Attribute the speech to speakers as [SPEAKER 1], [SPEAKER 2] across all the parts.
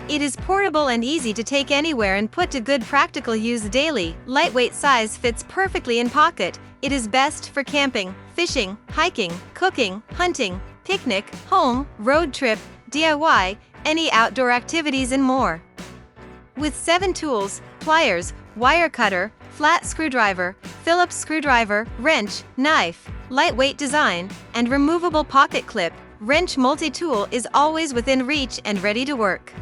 [SPEAKER 1] It is portable and easy to take anywhere and put to good practical use daily. Lightweight size fits perfectly in pocket. It is best for camping, fishing, hiking, cooking, hunting, picnic, home, road trip, DIY, any outdoor activities and more. With 7 tools, pliers, wire cutter, flat screwdriver, Phillips screwdriver, wrench, knife, lightweight design, and removable pocket clip, wrench multi-tool is always within reach and ready to work.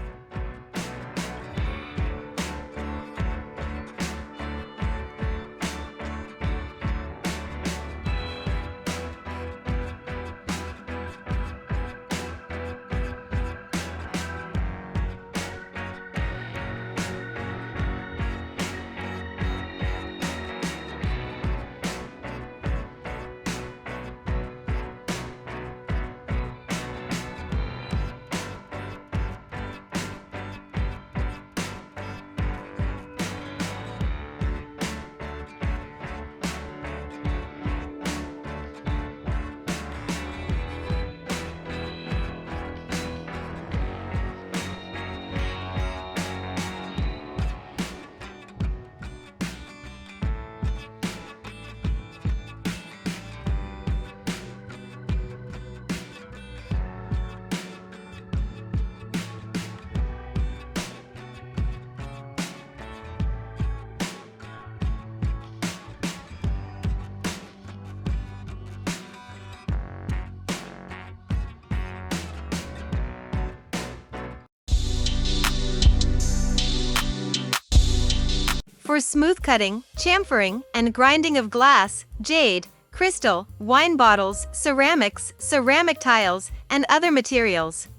[SPEAKER 1] For smooth cutting, chamfering, and grinding of glass, jade, crystal, wine bottles, ceramics, ceramic tiles, and other materials.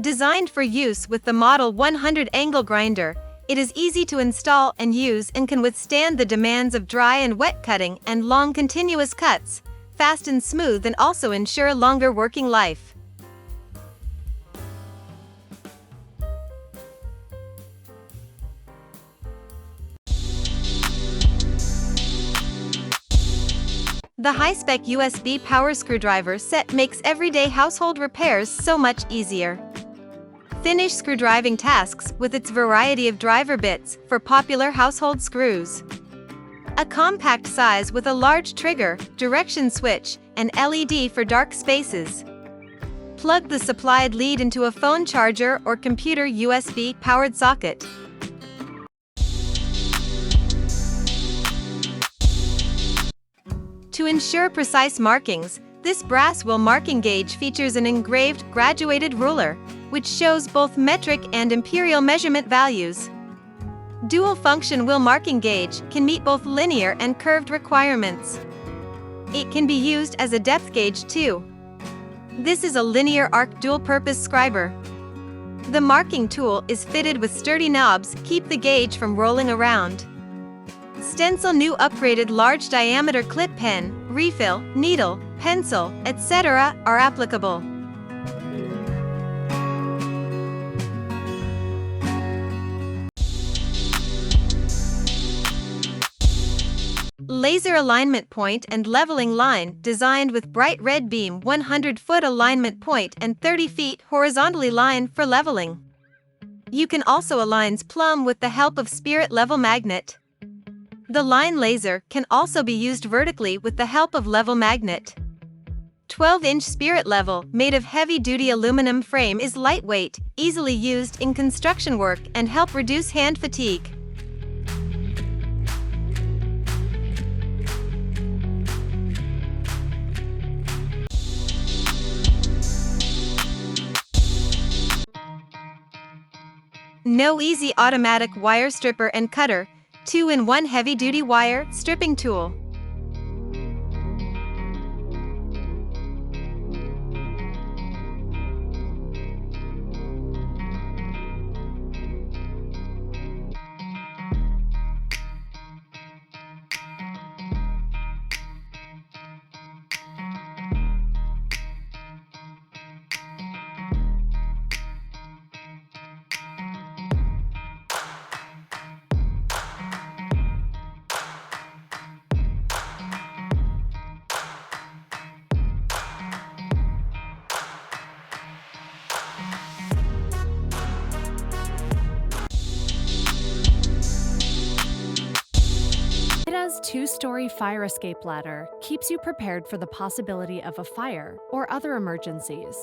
[SPEAKER 1] Designed for use with the Model 100 angle grinder, it is easy to install and use and can withstand the demands of dry and wet cutting and long continuous cuts, fast and smooth, and also ensure longer working life. The high-spec USB power screwdriver set makes everyday household repairs so much easier. Finish screwdriving tasks with its variety of driver bits for popular household screws. A compact size with a large trigger, direction switch, and LED for dark spaces. Plug the supplied lead into a phone charger or computer USB-powered socket. To ensure precise markings, this brass wheel marking gauge features an engraved, graduated ruler, which shows both metric and imperial measurement values. Dual-function wheel marking gauge can meet both linear and curved requirements. It can be used as a depth gauge too. This is a linear arc dual-purpose scriber. The marking tool is fitted with sturdy knobs to keep the gauge from rolling around. Stencil new upgraded large diameter clip pen, refill, needle, pencil, etc. are applicable. Laser alignment point and leveling line designed with bright red beam 100-foot alignment point and 30 feet horizontally line for leveling. You can also align plumb with the help of spirit level magnet. The line laser can also be used vertically with the help of level magnet. 12-inch spirit level made of heavy-duty aluminum frame is lightweight, easily used in construction work and help reduce hand fatigue. No easy automatic wire stripper and cutter, 2-in-1 heavy-duty wire stripping tool.
[SPEAKER 2] two-story fire escape ladder keeps you prepared for the possibility of a fire or other emergencies.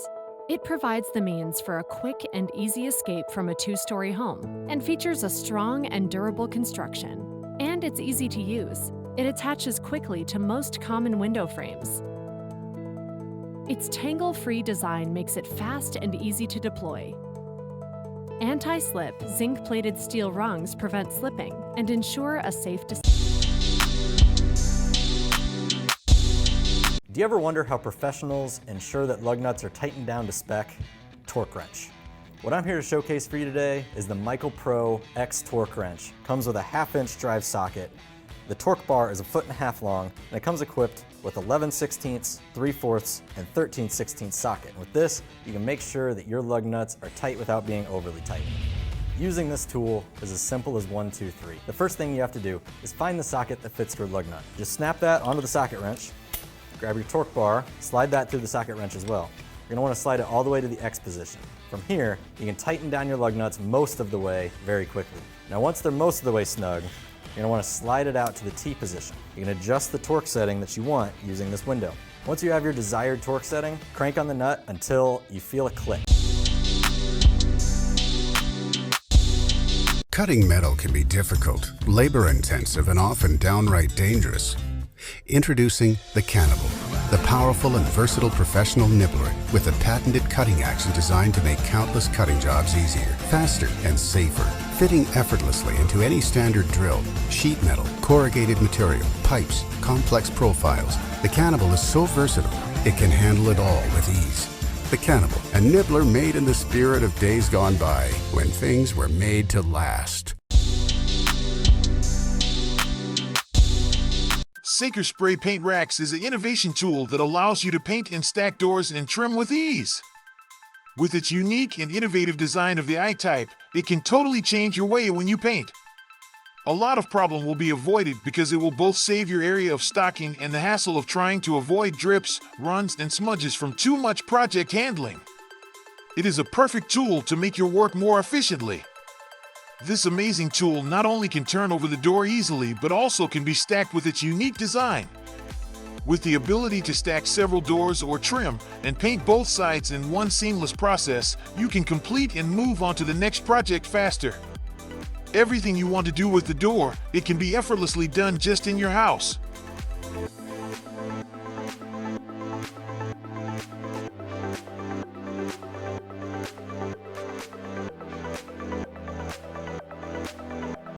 [SPEAKER 2] It provides the means for a quick and easy escape from a two-story home and features a strong and durable construction. And it's easy to use. It attaches quickly to most common window frames. Its tangle-free design makes it fast and easy to deploy. Anti-slip, zinc-plated steel rungs prevent slipping and ensure a safe descent.
[SPEAKER 3] Do you ever wonder how professionals ensure that lug nuts are tightened down to spec? Torque wrench. What I'm here to showcase for you today is the Michael Pro X torque wrench. Comes with a 1/2-inch drive socket. The torque bar is 1.5 feet long, and it comes equipped with 11/16, 3/4, and 13/16 socket. And with this, you can make sure that your lug nuts are tight without being overly tight. Using this tool is as simple as 1, 2, 3. The first thing you have to do is find the socket that fits your lug nut. Just snap that onto the socket wrench, grab your torque bar, slide that through the socket wrench as well. You're gonna wanna slide it all the way to the X position. From here, you can tighten down your lug nuts most of the way very quickly. Now once they're most of the way snug, you're gonna wanna slide it out to the T position. You can adjust the torque setting that you want using this window. Once you have your desired torque setting, crank on the nut until you feel a click.
[SPEAKER 4] Cutting metal can be difficult, labor-intensive, and often downright dangerous. Introducing the Cannibal, the powerful and versatile professional nibbler with a patented cutting action designed to make countless cutting jobs easier, faster, and safer. Fitting effortlessly into any standard drill, sheet metal, corrugated material, pipes, complex profiles, the Cannibal is so versatile, it can handle it all with ease. The Cannibal, a nibbler made in the spirit of days gone by, when things were made to last.
[SPEAKER 5] Saker Spray Paint Racks is an innovation tool that allows you to paint and stack doors and trim with ease. With its unique and innovative design of the I-type, it can totally change your way when you paint. A lot of problem will be avoided because it will both save your area of stocking and the hassle of trying to avoid drips, runs, and smudges from too much project handling. It is a perfect tool to make your work more efficiently. This amazing tool not only can turn over the door easily, but also can be stacked with its unique design. With the ability to stack several doors or trim and paint both sides in one seamless process, you can complete and move on to the next project faster. Everything you want to do with the door, it can be effortlessly done just in your house.